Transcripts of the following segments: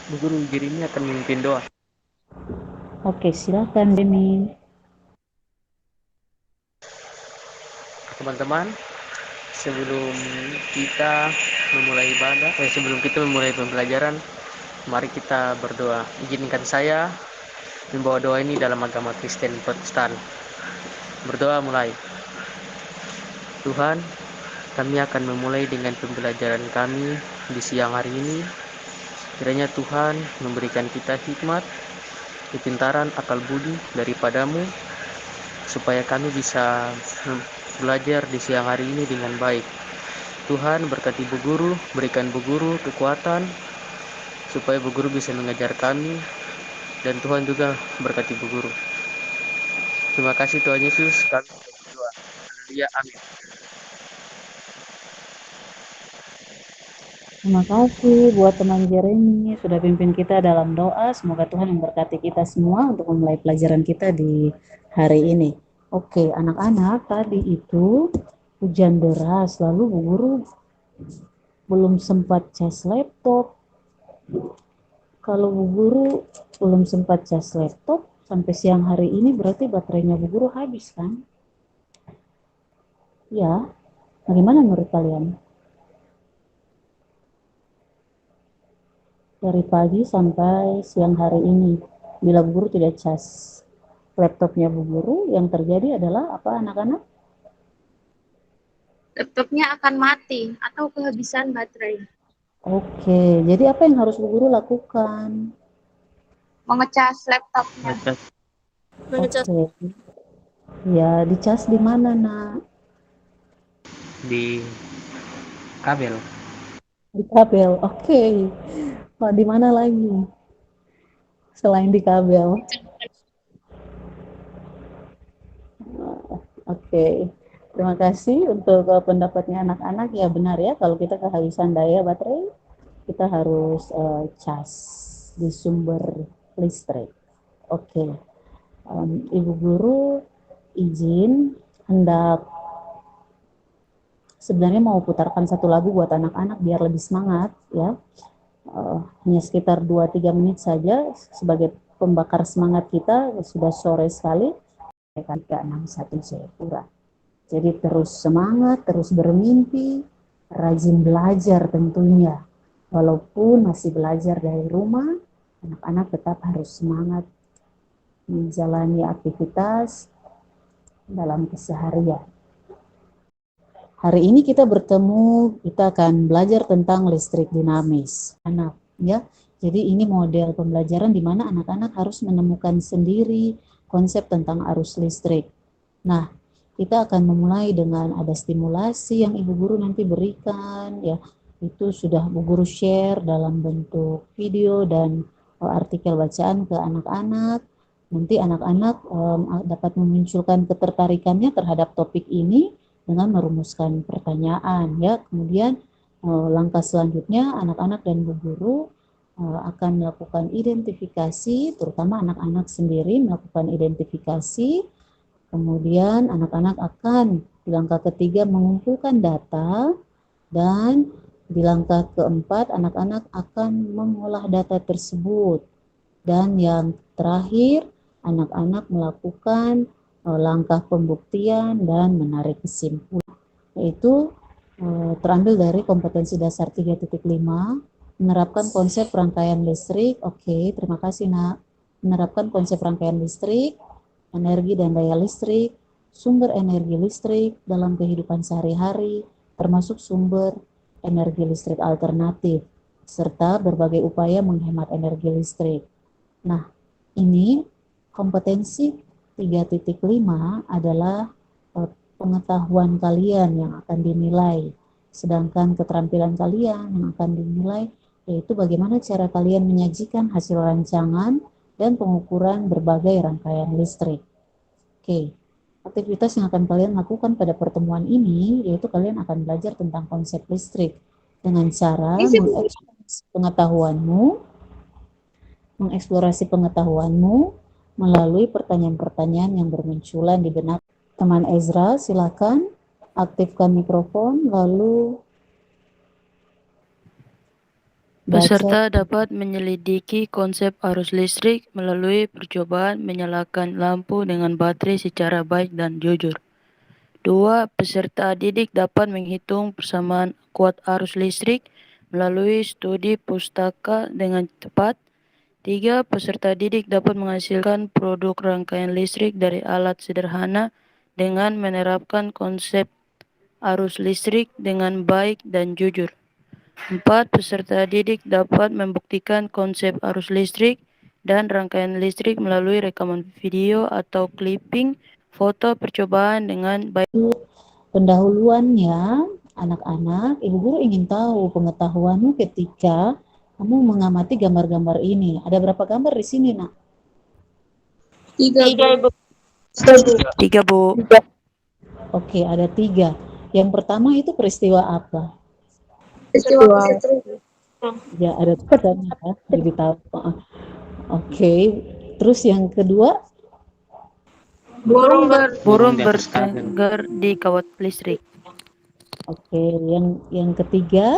Bu Guru Jeremy akan memimpin doa. Oke, silakan Demi. Teman-teman, sebelum kita sebelum kita memulai pembelajaran, mari kita berdoa. Izinkan saya membawa doa ini dalam agama Kristen Protestan. Berdoa mulai. Tuhan, kami akan memulai dengan pembelajaran kami di siang hari ini. Kiranya Tuhan memberikan kita hikmat, kepintaran, akal budi daripadamu, supaya kami bisa belajar di siang hari ini dengan baik. Tuhan berkati Bu Guru, berikan Bu Guru kekuatan, supaya Bu Guru bisa mengajar kami, dan Tuhan juga berkati Bu Guru. Terima kasih Tuhan Yesus, kami berdoa. Haleluya, amin. Terima kasih buat teman Jeremy sudah pimpin kita dalam doa. Semoga Tuhan memberkati kita semua untuk memulai pelajaran kita di hari ini. Oke, anak-anak, tadi itu hujan deras, lalu Bu Guru belum sempat cas laptop. Kalau Bu Guru belum sempat cas laptop sampai siang hari ini, berarti baterainya Bu Guru habis kan? Ya, bagaimana menurut kalian? Dari pagi sampai siang hari ini, bila Bu Guru tidak cas laptopnya Bu Guru, yang terjadi adalah apa anak-anak? Laptopnya akan mati atau kehabisan baterai. Oke, jadi apa yang harus Bu Guru lakukan? Mengecas laptopnya. Oke, ya dicas di mana nak? Di kabel. Di kabel. Oke. Oh, di mana lagi? Selain di kabel. Oke. Terima kasih untuk pendapatnya anak-anak. Ya benar ya, kalau kita kehabisan daya baterai, kita harus cas di sumber listrik. Oke. Ibu Guru izin hendak sebenarnya mau putarkan satu lagu buat anak-anak biar lebih semangat ya. Hanya sekitar 2-3 menit saja sebagai pembakar semangat kita, sudah sore sekali. 361 Jayapura. Jadi terus semangat, terus bermimpi, rajin belajar tentunya. Walaupun masih belajar dari rumah, anak-anak tetap harus semangat menjalani aktivitas dalam keseharian. Hari ini kita bertemu, kita akan belajar tentang listrik dinamis. Anak, ya. Jadi ini model pembelajaran di mana anak-anak harus menemukan sendiri konsep tentang arus listrik. Nah, kita akan memulai dengan ada stimulasi yang Ibu Guru nanti berikan, ya. Itu sudah Bu Guru share dalam bentuk video dan artikel bacaan ke anak-anak. Nanti anak-anak dapat memunculkan ketertarikannya terhadap topik ini dengan merumuskan pertanyaan ya. Kemudian langkah selanjutnya anak-anak dan Bu Guru akan melakukan identifikasi, terutama anak-anak sendiri melakukan identifikasi. Kemudian anak-anak akan di langkah ketiga mengumpulkan data, dan di langkah keempat anak-anak akan mengolah data tersebut. Dan yang terakhir anak-anak melakukan langkah pembuktian dan menarik kesimpulan, yaitu terambil dari kompetensi dasar 3.5, menerapkan konsep rangkaian listrik. Oke, terima kasih nak. Menerapkan konsep rangkaian listrik, energi dan daya listrik, sumber energi listrik dalam kehidupan sehari-hari, termasuk sumber energi listrik alternatif, serta berbagai upaya menghemat energi listrik. Nah, ini kompetensi 3.5 adalah pengetahuan kalian yang akan dinilai, sedangkan keterampilan kalian yang akan dinilai yaitu bagaimana cara kalian menyajikan hasil rancangan dan pengukuran berbagai rangkaian listrik. Oke, aktivitas yang akan kalian lakukan pada pertemuan ini yaitu kalian akan belajar tentang konsep listrik dengan cara mengeksplorasi pengetahuanmu melalui pertanyaan-pertanyaan yang bermunculan di benak. Teman Ezra, silakan aktifkan mikrofon lalu Baca. Peserta dapat menyelidiki konsep arus listrik melalui percobaan menyalakan lampu dengan baterai secara baik dan jujur. 2. Peserta didik dapat menghitung persamaan kuat arus listrik melalui studi pustaka dengan tepat. 3. Peserta didik dapat menghasilkan produk rangkaian listrik dari alat sederhana dengan menerapkan konsep arus listrik dengan baik dan jujur. 4. Peserta didik dapat membuktikan konsep arus listrik dan rangkaian listrik melalui rekaman video atau clipping foto percobaan dengan baik. Pendahuluannya, anak-anak, Ibu Guru ingin tahu pengetahuanmu ketika kamu mengamati gambar-gambar ini. Ada berapa gambar di sini, Nak? 3, Bu. 3, Bu. Oke, ada 3. Yang pertama itu peristiwa apa? Peristiwa kesetrum. Ya, ada tandanya ya, jadi tahu. Oke, terus yang kedua? Burung bertengger di kawat listrik. Oke, yang ketiga?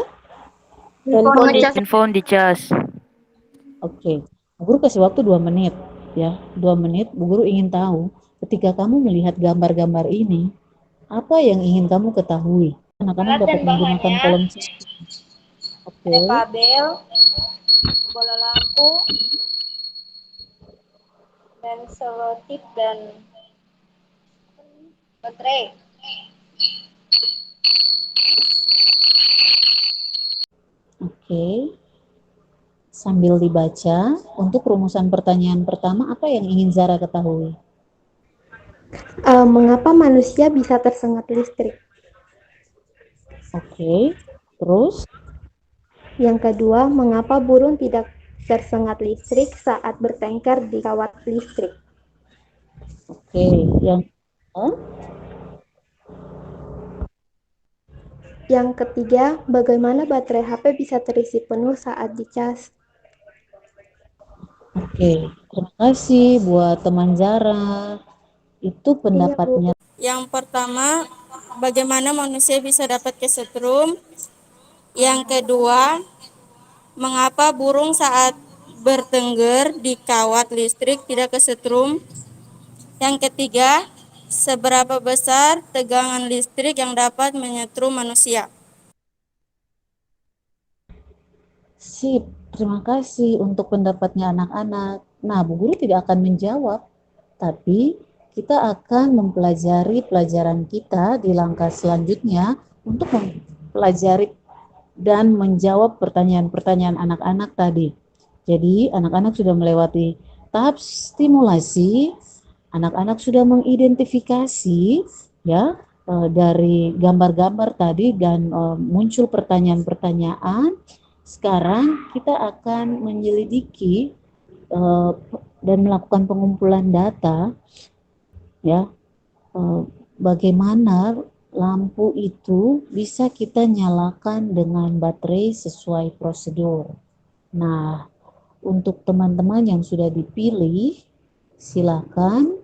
Handphone dicas. Oke, Bu Guru kasih waktu 2 menit ya, 2 menit. Bu Guru ingin tahu ketika kamu melihat gambar-gambar ini, apa yang ingin kamu ketahui? Anak-anak dapat menggunakan kolom chat. Oke. Ada kabel, bola lampu, dan selotip dan baterai. Oke. Sambil dibaca, untuk rumusan pertanyaan pertama, apa yang ingin Zara ketahui? Mengapa manusia bisa tersengat listrik? Oke, terus? Yang kedua, mengapa burung tidak tersengat listrik saat bertengkar di kawat listrik? Oke, yang Yang ketiga, bagaimana baterai HP bisa terisi penuh saat dicas? Oke, terima kasih buat teman Zara. Itu pendapatnya. Yang pertama, bagaimana manusia bisa dapat kesetrum. Yang kedua, mengapa burung saat bertengger di kawat listrik tidak kesetrum. Yang ketiga, seberapa besar tegangan listrik yang dapat menyetrum manusia. Sip, terima kasih untuk pendapatnya anak-anak. Nah, Bu Guru tidak akan menjawab, tapi kita akan mempelajari pelajaran kita di langkah selanjutnya untuk mempelajari dan menjawab pertanyaan-pertanyaan anak-anak tadi. Jadi, anak-anak sudah melewati tahap stimulasi, anak-anak sudah mengidentifikasi ya dari gambar-gambar tadi dan muncul pertanyaan-pertanyaan. Sekarang kita akan menyelidiki dan melakukan pengumpulan data ya bagaimana lampu itu bisa kita nyalakan dengan baterai sesuai prosedur. Nah, untuk teman-teman yang sudah dipilih, silakan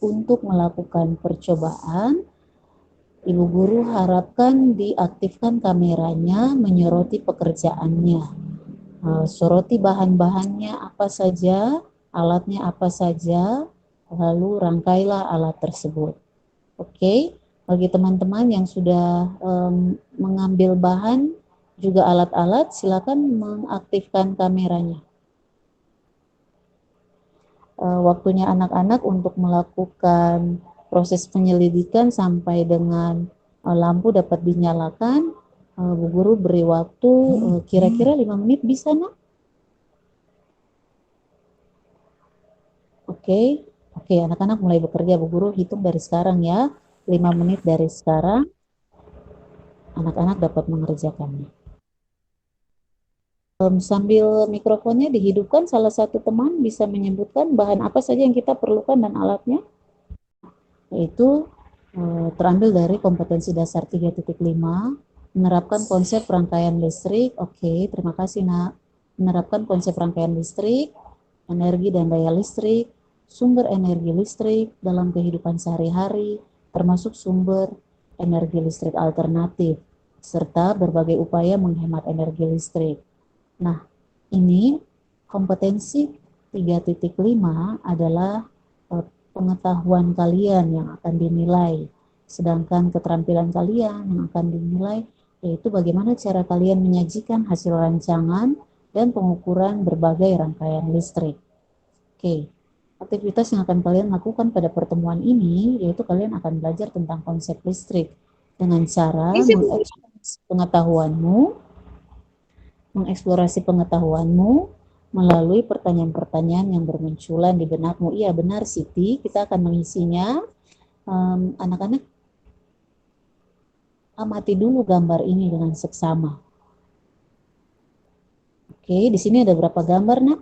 untuk melakukan percobaan. Ibu Guru harapkan diaktifkan kameranya, menyoroti pekerjaannya. Soroti bahan-bahannya apa saja, alatnya apa saja, lalu rangkailah alat tersebut. Oke, bagi teman-teman yang sudah mengambil bahan, juga alat-alat, silakan mengaktifkan kameranya. Waktunya anak-anak untuk melakukan proses penyelidikan sampai dengan lampu dapat dinyalakan. Bu Guru beri waktu kira-kira 5 menit bisa, Nak? Oke, anak-anak mulai bekerja. Bu Guru hitung dari sekarang ya. 5 menit dari sekarang anak-anak dapat mengerjakannya. Sambil mikrofonnya dihidupkan, salah satu teman bisa menyebutkan bahan apa saja yang kita perlukan dan alatnya. Yaitu terambil dari kompetensi dasar 3.5, menerapkan konsep rangkaian listrik. Oke, terima kasih, Nak. Menerapkan konsep rangkaian listrik, energi dan daya listrik, sumber energi listrik dalam kehidupan sehari-hari, termasuk sumber energi listrik alternatif, serta berbagai upaya menghemat energi listrik. Nah, ini kompetensi 3.5 adalah pengetahuan kalian yang akan dinilai. Sedangkan keterampilan kalian yang akan dinilai yaitu bagaimana cara kalian menyajikan hasil rancangan dan pengukuran berbagai rangkaian listrik. Oke, aktivitas yang akan kalian lakukan pada pertemuan ini yaitu kalian akan belajar tentang konsep listrik dengan cara mengeksplorasi pengetahuanmu melalui pertanyaan-pertanyaan yang bermunculan di benakmu. Iya benar Siti, kita akan mengisinya. Anak-anak amati dulu gambar ini dengan seksama. Oke, di sini ada berapa gambar, Nak?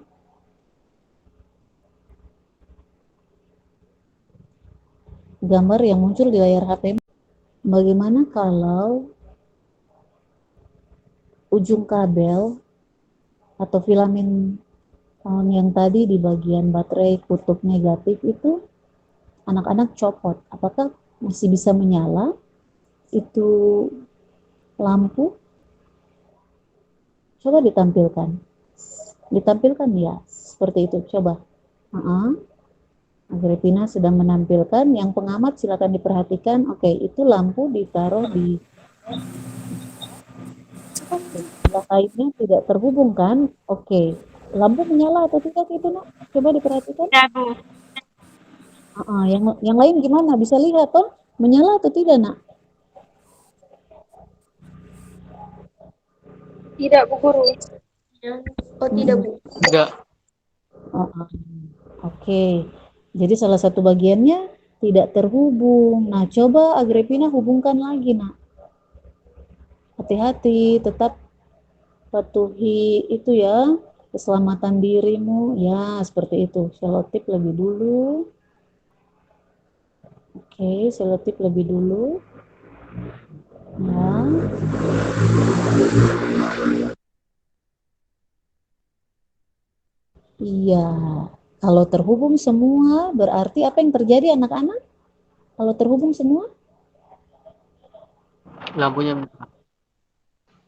Gambar yang muncul di layar HP. Bagaimana kalau ujung kabel atau filamen yang tadi di bagian baterai kutub negatif itu anak-anak copot? Apakah masih bisa menyala itu lampu? Coba ditampilkan. Ditampilkan ya, seperti itu. Coba. Agripina sedang menampilkan. Yang pengamat silakan diperhatikan. Oke, itu lampu ditaruh di sebelah lainnya tidak terhubung kan? Oke, lampu menyala atau tidak itu, Nak? Coba diperhatikan. Ya, Bu. Yang lain gimana? Bisa lihat toh? Menyala atau tidak, Nak? Tidak, Bu Guru. Oh, tidak, Bu. Tidak. Oke. Jadi salah satu bagiannya tidak terhubung. Nah, coba Agripina hubungkan lagi, Nak. Hati-hati, tetap patuhi itu ya, keselamatan dirimu. Ya, seperti itu. Selotip lebih dulu. Oke, selotip lebih dulu. Ya. Iya. Kalau terhubung semua, berarti apa yang terjadi anak-anak? Kalau terhubung semua? Lampunya merah.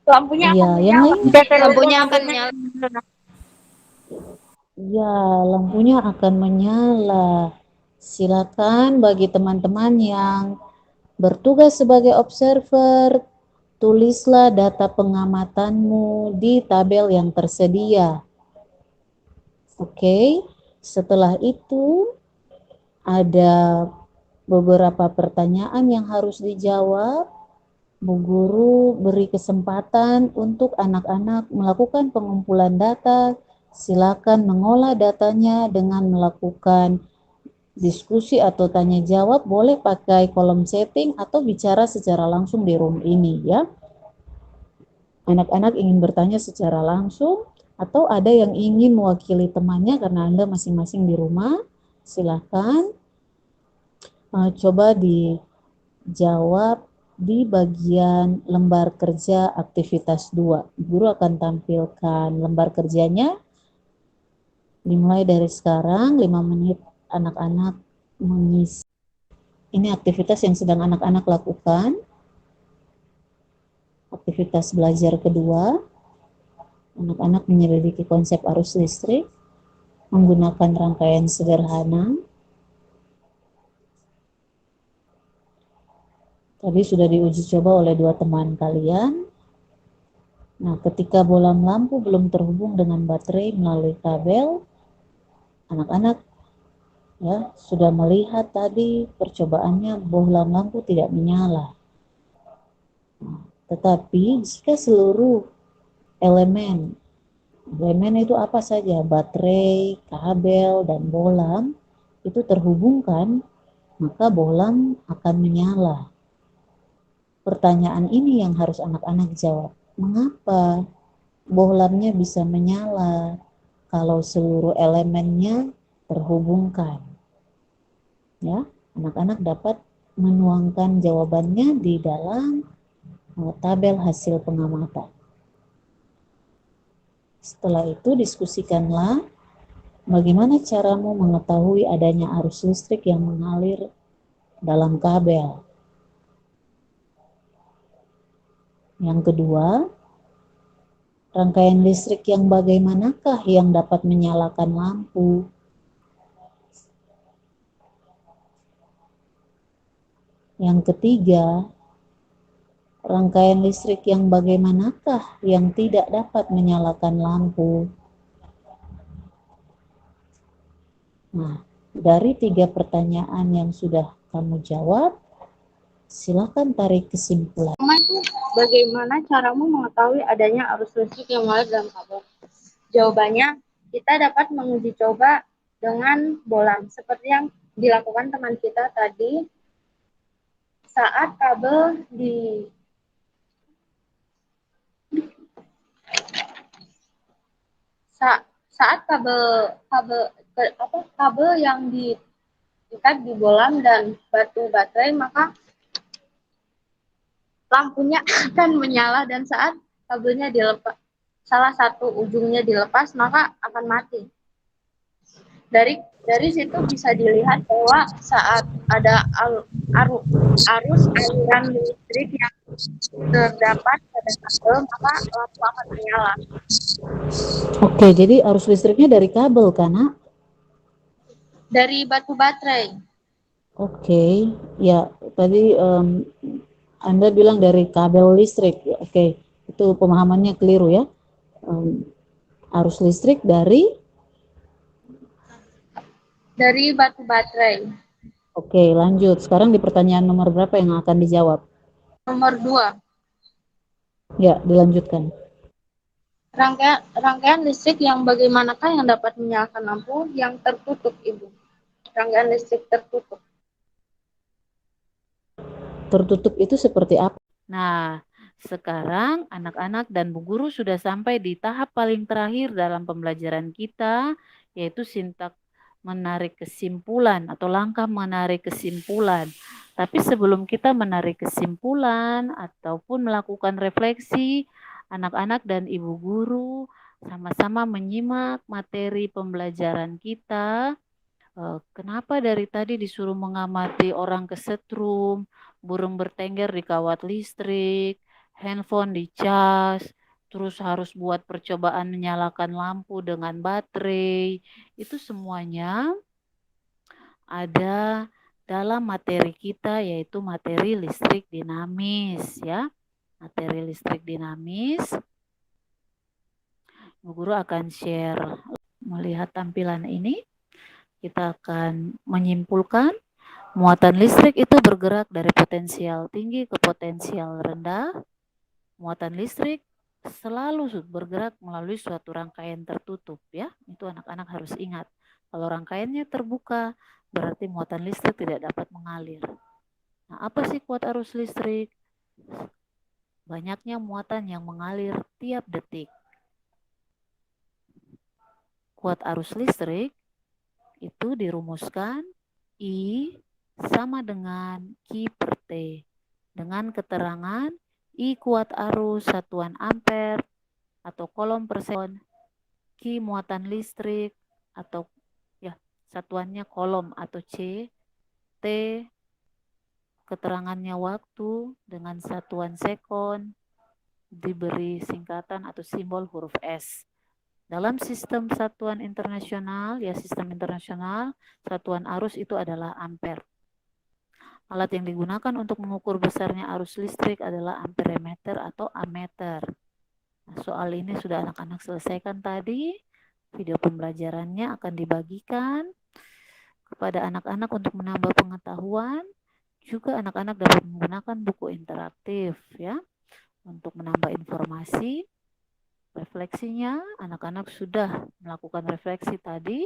Lampunya Iya, akan yang menyala. lain? Lampunya akan menyala. Ya, lampunya akan menyala. Silakan bagi teman-teman yang bertugas sebagai observer, tulislah data pengamatanmu di tabel yang tersedia. Oke, setelah itu ada beberapa pertanyaan yang harus dijawab. Bu Guru beri kesempatan untuk anak-anak melakukan pengumpulan data. Silakan mengolah datanya dengan melakukan diskusi atau tanya jawab, boleh pakai kolom chatting atau bicara secara langsung di room ini ya. Anak-anak ingin bertanya secara langsung atau ada yang ingin mewakili temannya karena Anda masing-masing di rumah, silakan coba dijawab di bagian lembar kerja aktivitas 2. Guru akan tampilkan lembar kerjanya dimulai dari sekarang 5 menit anak-anak mengisi. Ini aktivitas yang sedang anak-anak lakukan. Aktivitas belajar kedua. Anak-anak menyelidiki konsep arus listrik menggunakan rangkaian sederhana. Tadi sudah diuji coba oleh 2 teman kalian. Nah, ketika bohlam lampu belum terhubung dengan baterai melalui kabel, anak-anak ya sudah melihat tadi percobaannya bohlam lampu tidak menyala. Nah, tetapi jika seluruh elemen itu apa saja, baterai, kabel, dan bohlam itu terhubungkan, maka bohlam akan menyala. Pertanyaan ini yang harus anak-anak jawab. Mengapa bohlamnya bisa menyala kalau seluruh elemennya terhubungkan? Ya, anak-anak dapat menuangkan jawabannya di dalam tabel hasil pengamatan. Setelah itu diskusikanlah bagaimana caramu mengetahui adanya arus listrik yang mengalir dalam kabel. Yang kedua, Rangkaian listrik yang bagaimanakah yang dapat menyalakan lampu? Yang ketiga, rangkaian listrik yang bagaimanakah yang tidak dapat menyalakan lampu? Nah, dari 3 pertanyaan yang sudah kamu jawab, silakan tarik kesimpulan. Pertama itu bagaimana caramu mengetahui adanya arus listrik yang mengalir dalam kabel? Jawabannya, kita dapat menguji coba dengan bolam seperti yang dilakukan teman kita tadi saat kabel di saat kabel yang diikat di bolam dan batu baterai, maka lampunya akan menyala, dan saat kabelnya dilepas, salah satu ujungnya dilepas, maka akan mati. Dari situ bisa dilihat bahwa saat ada arus aliran listrik yang terdapat pada kabel, maka lampu akan menyala. Oke, jadi arus listriknya dari kabel kan, Nak? Dari batu baterai. Oke, ya tadi Anda bilang dari kabel listrik. Oke, itu pemahamannya keliru ya. Arus listrik dari batu baterai. Oke, lanjut. Sekarang di pertanyaan nomor berapa yang akan dijawab? Nomor 2. Ya, dilanjutkan. Rangkaian listrik yang bagaimanakah yang dapat menyalakan lampu yang tertutup, Ibu? Rangkaian listrik tertutup. Tertutup itu seperti apa? Nah, sekarang anak-anak dan Bu Guru sudah sampai di tahap paling terakhir dalam pembelajaran kita, yaitu sintak menarik kesimpulan atau langkah menarik kesimpulan. Tapi sebelum kita menarik kesimpulan ataupun melakukan refleksi, anak-anak dan Ibu Guru sama-sama menyimak materi pembelajaran kita. Kenapa dari tadi disuruh mengamati orang kesetrum, burung bertengger di kawat listrik, handphone dicas, terus harus buat percobaan menyalakan lampu dengan baterai. Itu semuanya ada dalam materi kita, yaitu materi listrik dinamis ya. Materi listrik dinamis. Bu Guru akan share melihat tampilan ini. Kita akan menyimpulkan muatan listrik itu bergerak dari potensial tinggi ke potensial rendah. Muatan listrik selalu bergerak melalui suatu rangkaian tertutup ya. Itu anak-anak harus ingat. Kalau rangkaiannya terbuka, berarti muatan listrik tidak dapat mengalir. Nah, apa sih kuat arus listrik? Banyaknya muatan yang mengalir tiap detik. Kuat arus listrik itu dirumuskan I sama dengan Q per T dengan keterangan I kuat arus satuan ampere atau kolom per sekon, Q muatan listrik atau ya satuannya kolom atau C, T keterangannya waktu dengan satuan sekon, diberi singkatan atau simbol huruf S. Dalam sistem satuan internasional, ya sistem internasional, satuan arus itu adalah ampere. Alat yang digunakan untuk mengukur besarnya arus listrik adalah amperemeter atau ammeter. Nah, soal ini sudah anak-anak selesaikan tadi. Video pembelajarannya akan dibagikan kepada anak-anak untuk menambah pengetahuan. Juga anak-anak dapat menggunakan buku interaktif ya untuk menambah informasi. Refleksinya, anak-anak sudah melakukan refleksi tadi,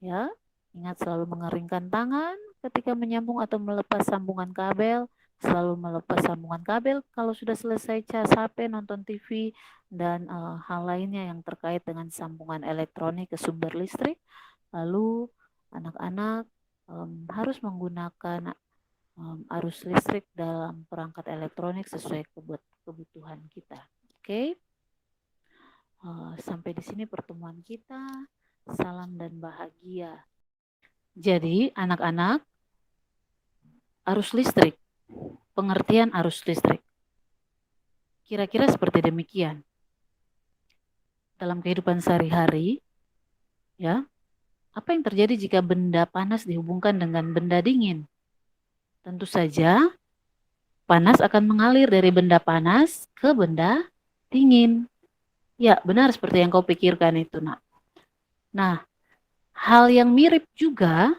ya. Ingat selalu mengeringkan tangan ketika menyambung atau melepas sambungan kabel, selalu melepas sambungan kabel kalau sudah selesai cas HP, nonton TV, dan hal lainnya yang terkait dengan sambungan elektronik ke sumber listrik. Lalu anak-anak harus menggunakan arus listrik dalam perangkat elektronik sesuai kebutuhan kita. Oke. Sampai di sini pertemuan kita. Salam dan bahagia. Jadi anak-anak, arus listrik, pengertian arus listrik kira-kira seperti demikian. dalam kehidupan sehari-hari, ya, apa yang terjadi jika benda panas dihubungkan dengan benda dingin? Tentu saja panas akan mengalir dari benda panas ke benda dingin. Ya, benar seperti yang kau pikirkan itu, nak. Nah, hal yang mirip juga,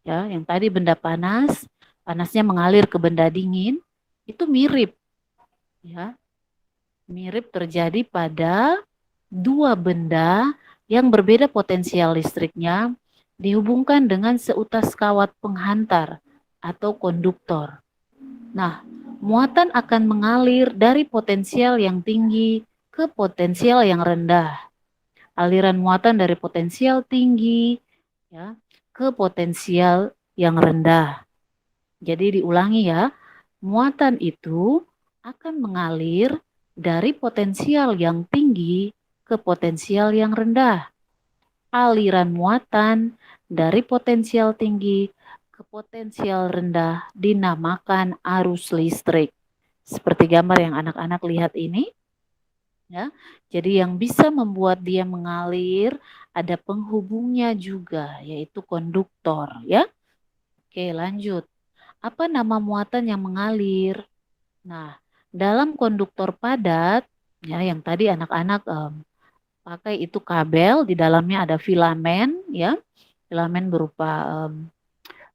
ya, yang tadi benda panas, panasnya mengalir ke benda dingin, itu mirip, ya, mirip terjadi pada dua benda yang berbeda potensial listriknya dihubungkan dengan seutas kawat penghantar atau konduktor. Nah, muatan akan mengalir dari potensial yang tinggi ke potensial yang rendah. Aliran muatan dari potensial tinggi, ya, ke potensial yang rendah. Jadi diulangi ya, muatan itu akan mengalir dari potensial yang tinggi ke potensial yang rendah. Aliran muatan dari potensial tinggi ke potensial rendah dinamakan arus listrik. Seperti gambar yang anak-anak lihat ini, ya. Jadi yang bisa membuat dia mengalir ada penghubungnya juga, yaitu konduktor, ya. Oke, lanjut. Apa nama muatan yang mengalir? Nah, dalam konduktor padat, ya, yang tadi anak-anak pakai itu kabel, di dalamnya ada filamen, ya, filamen berupa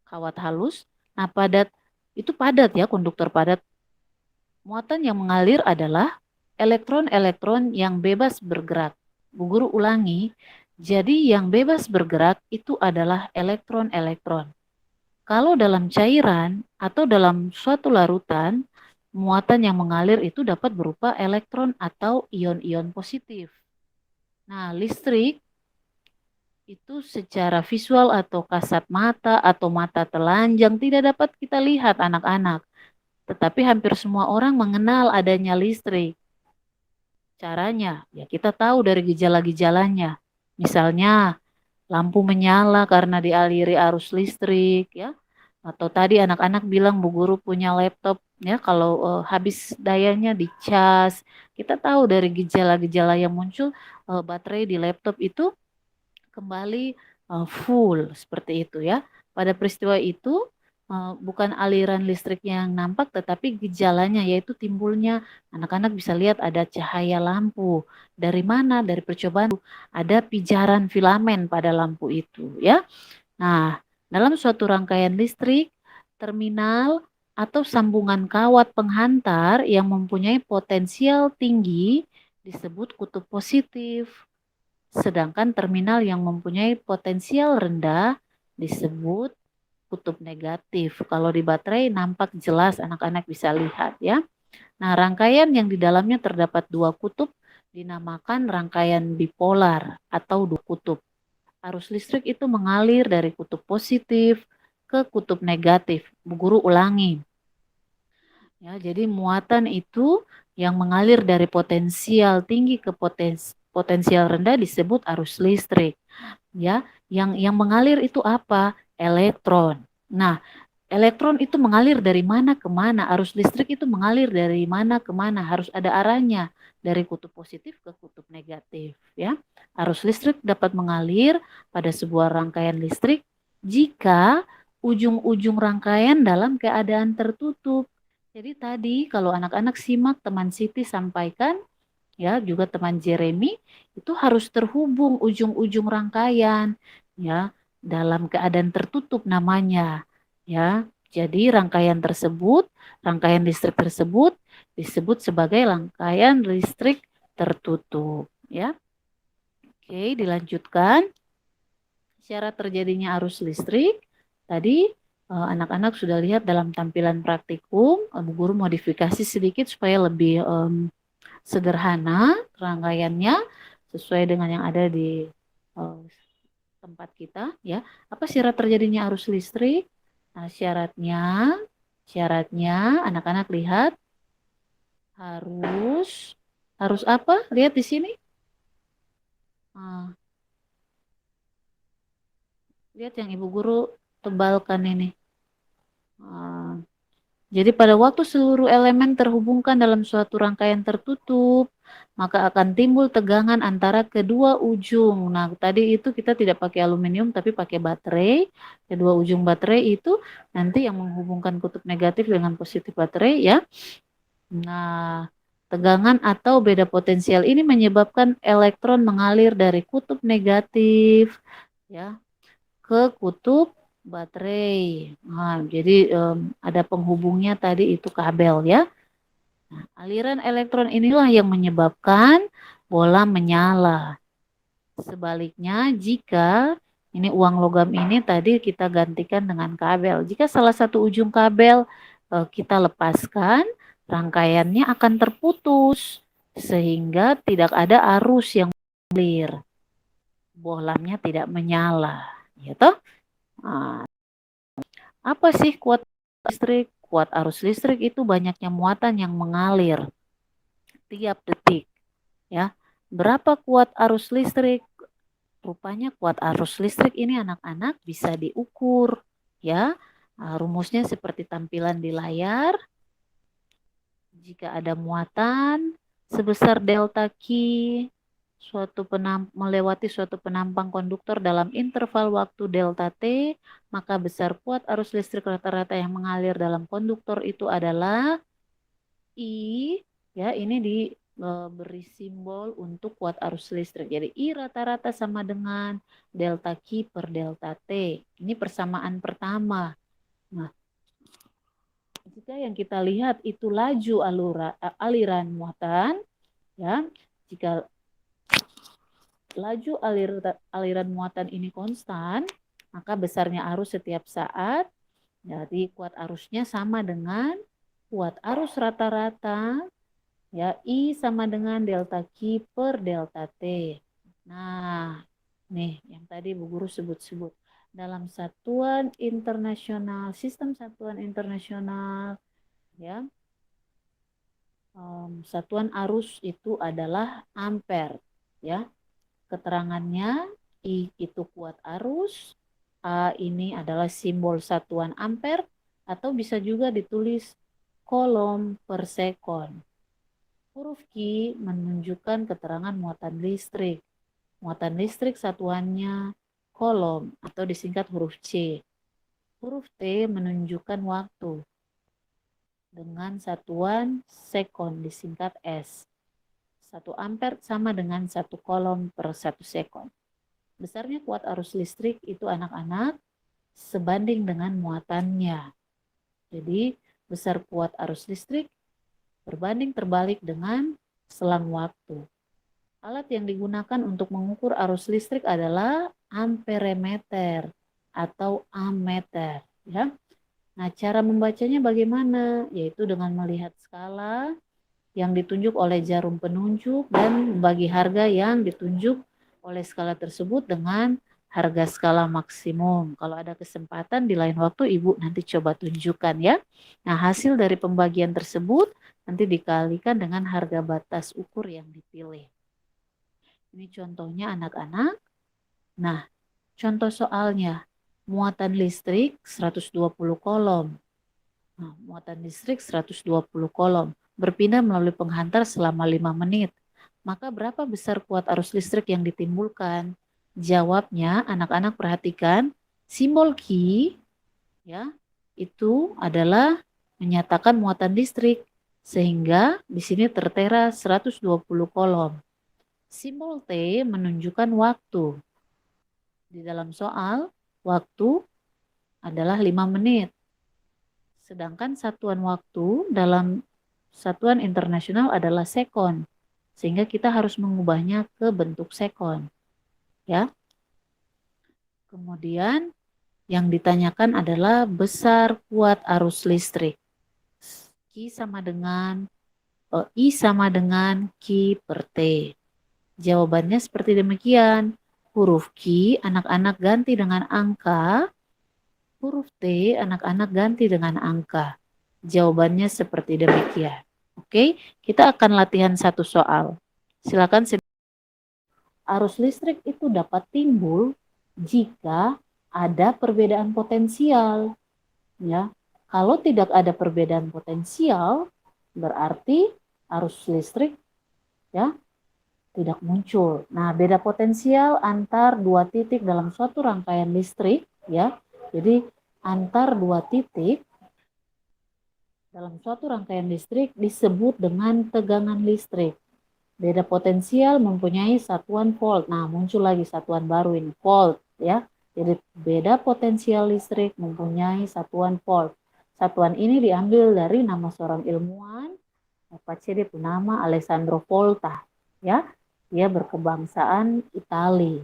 kawat halus. Nah, padat itu padat ya, konduktor padat. Muatan yang mengalir adalah elektron-elektron yang bebas bergerak. Bu Guru ulangi, jadi yang bebas bergerak itu adalah elektron-elektron. Kalau dalam cairan atau dalam suatu larutan, muatan yang mengalir itu dapat berupa elektron atau ion-ion positif. Nah, listrik itu secara visual atau kasat mata atau mata telanjang tidak dapat kita lihat anak-anak. Tetapi hampir semua orang mengenal adanya listrik. Caranya, ya kita tahu dari gejala-gejalanya. Misalnya, lampu menyala karena dialiri arus listrik, ya. Atau tadi anak-anak bilang Bu Guru punya laptop, ya, kalau habis dayanya dicas. Kita tahu dari gejala-gejala yang muncul, baterai di laptop itu kembali full seperti itu ya. Pada peristiwa itu bukan aliran listrik yang nampak tetapi gejalanya yaitu timbulnya anak-anak bisa lihat ada cahaya lampu. Dari mana? Dari percobaan ada pijaran filamen pada lampu itu ya. Nah, dalam suatu rangkaian listrik, terminal atau sambungan kawat penghantar yang mempunyai potensial tinggi disebut kutub positif. Sedangkan terminal yang mempunyai potensial rendah disebut kutub negatif. Kalau di baterai nampak jelas anak-anak bisa lihat ya. Nah, rangkaian yang di dalamnya terdapat dua kutub dinamakan rangkaian bipolar atau dua kutub. Arus listrik itu mengalir dari kutub positif ke kutub negatif. Bu Guru ulangi. Ya, jadi muatan itu yang mengalir dari potensial tinggi ke potensial rendah disebut arus listrik. Ya, yang mengalir itu apa? Elektron. Nah, elektron itu mengalir dari mana ke mana? Arus listrik itu mengalir dari mana ke mana? Harus ada arahnya dari kutub positif ke kutub negatif, ya. Arus listrik dapat mengalir pada sebuah rangkaian listrik jika ujung-ujung rangkaian dalam keadaan tertutup. Jadi tadi kalau anak-anak simak teman Siti sampaikan, ya juga teman Jeremy itu harus terhubung ujung-ujung rangkaian, ya dalam keadaan tertutup namanya, ya. Jadi rangkaian listrik tersebut disebut sebagai rangkaian listrik tertutup, ya. Oke, dilanjutkan. Syarat terjadinya arus listrik tadi anak-anak sudah lihat dalam tampilan praktikum. Bu Guru modifikasi sedikit supaya lebih sederhana rangkaiannya sesuai dengan yang ada di tempat kita ya. Apa syarat terjadinya arus listrik? Nah, syaratnya anak-anak lihat harus apa? Lihat di sini. Lihat yang Ibu Guru tebalkan ini. Jadi pada waktu seluruh elemen terhubungkan dalam suatu rangkaian tertutup, maka akan timbul tegangan antara kedua ujung. Nah, tadi itu kita tidak pakai aluminium tapi pakai baterai. Kedua ujung baterai itu nanti yang menghubungkan kutub negatif dengan positif baterai ya. Nah, tegangan atau beda potensial ini menyebabkan elektron mengalir dari kutub negatif ya ke kutub baterai. Nah, jadi ada penghubungnya tadi itu kabel ya. Nah, aliran elektron inilah yang menyebabkan bola menyala. Sebaliknya, jika ini uang logam ini tadi kita gantikan dengan kabel. Jika salah satu ujung kabel kita lepaskan, rangkaiannya akan terputus sehingga tidak ada arus yang mengalir. Bolamnya tidak menyala, ya toh? Nah, apa sih kuat listrik? Kuat arus listrik itu banyaknya muatan yang mengalir tiap detik, ya. Berapa kuat arus listrik? Rupanya kuat arus listrik ini anak-anak bisa diukur, ya. Rumusnya seperti tampilan di layar. Jika ada muatan sebesar delta Q melewati suatu penampang konduktor dalam interval waktu delta T, maka besar kuat arus listrik rata-rata yang mengalir dalam konduktor itu adalah I, ya ini diberi simbol untuk kuat arus listrik. Jadi I rata-rata sama dengan delta Q per delta T. Ini persamaan pertama. Nah, jika yang kita lihat itu laju aliran muatan, ya, jika laju aliran muatan ini konstan, maka besarnya arus setiap saat, jadi kuat arusnya sama dengan kuat arus rata-rata, ya I sama dengan delta Q per delta T. Nah, nih yang tadi Bu Guru sebut-sebut. Dalam satuan internasional, sistem satuan internasional, ya, satuan arus itu adalah ampere, ya. Keterangannya I itu kuat arus, A ini adalah simbol satuan ampere, atau bisa juga ditulis kolom per sekon. Huruf Q menunjukkan keterangan muatan listrik. Muatan listrik satuannya kolom atau disingkat huruf C. Huruf T menunjukkan waktu dengan satuan sekon disingkat S. 1 ampere sama dengan 1 kolom per 1 sekon. Besarnya kuat arus listrik itu anak-anak sebanding dengan muatannya. Jadi besar kuat arus listrik berbanding terbalik dengan selang waktu. Alat yang digunakan untuk mengukur arus listrik adalah amperemeter atau ammeter, ya. Nah, cara membacanya bagaimana? Yaitu dengan melihat skala yang ditunjuk oleh jarum penunjuk dan bagi harga yang ditunjuk oleh skala tersebut dengan harga skala maksimum. Kalau ada kesempatan di lain waktu Ibu nanti coba tunjukkan ya. Nah, hasil dari pembagian tersebut nanti dikalikan dengan harga batas ukur yang dipilih. Ini contohnya anak-anak. Nah, contoh soalnya muatan listrik 120 kolom. Nah, muatan listrik 120 kolom berpindah melalui penghantar selama 5 menit. Maka berapa besar kuat arus listrik yang ditimbulkan? Jawabnya anak-anak perhatikan simbol Q ya, itu adalah menyatakan muatan listrik sehingga di sini tertera 120 kolom. Simbol T menunjukkan waktu. Di dalam soal waktu adalah 5 menit. Sedangkan satuan waktu dalam satuan internasional adalah sekon, sehingga kita harus mengubahnya ke bentuk sekon, ya. Kemudian yang ditanyakan adalah besar kuat arus listrik. I sama dengan Q per T. Jawabannya seperti demikian. Huruf Q anak-anak ganti dengan angka, huruf T anak-anak ganti dengan angka. Jawabannya seperti demikian. Oke, kita akan latihan satu soal. Silakan. Arus listrik itu dapat timbul jika ada perbedaan potensial, ya. Kalau tidak ada perbedaan potensial, berarti arus listrik ya tidak muncul. Nah, beda potensial antar dua titik dalam suatu rangkaian listrik ya. Jadi antar dua titik dalam suatu rangkaian listrik disebut dengan tegangan listrik. Beda potensial mempunyai satuan volt. Nah, muncul lagi satuan baru ini, volt ya. Jadi beda potensial listrik mempunyai satuan volt. Satuan ini diambil dari nama seorang ilmuwan, apa dia nama Alessandro Volta ya. Dia berkebangsaan Itali.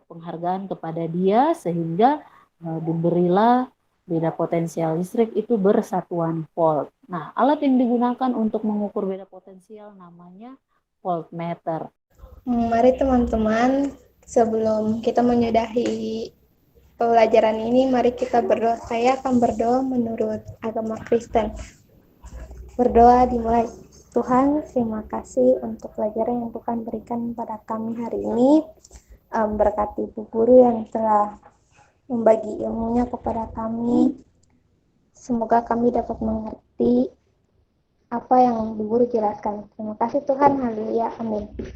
Penghargaan kepada dia sehingga diberilah beda potensial listrik itu bersatuan volt. Nah, alat yang digunakan untuk mengukur beda potensial namanya voltmeter. Mari teman-teman, sebelum kita menyudahi pelajaran ini, mari kita berdoa. Saya akan berdoa menurut agama Kristen. Berdoa dimulai. Tuhan, terima kasih untuk pelajaran yang Tuhan berikan pada kami hari ini. Berkati Bu Guru yang telah membagi ilmunya kepada kami. Semoga kami dapat mengerti apa yang Bu Guru jelaskan. Terima kasih Tuhan. Haleluya. Amin.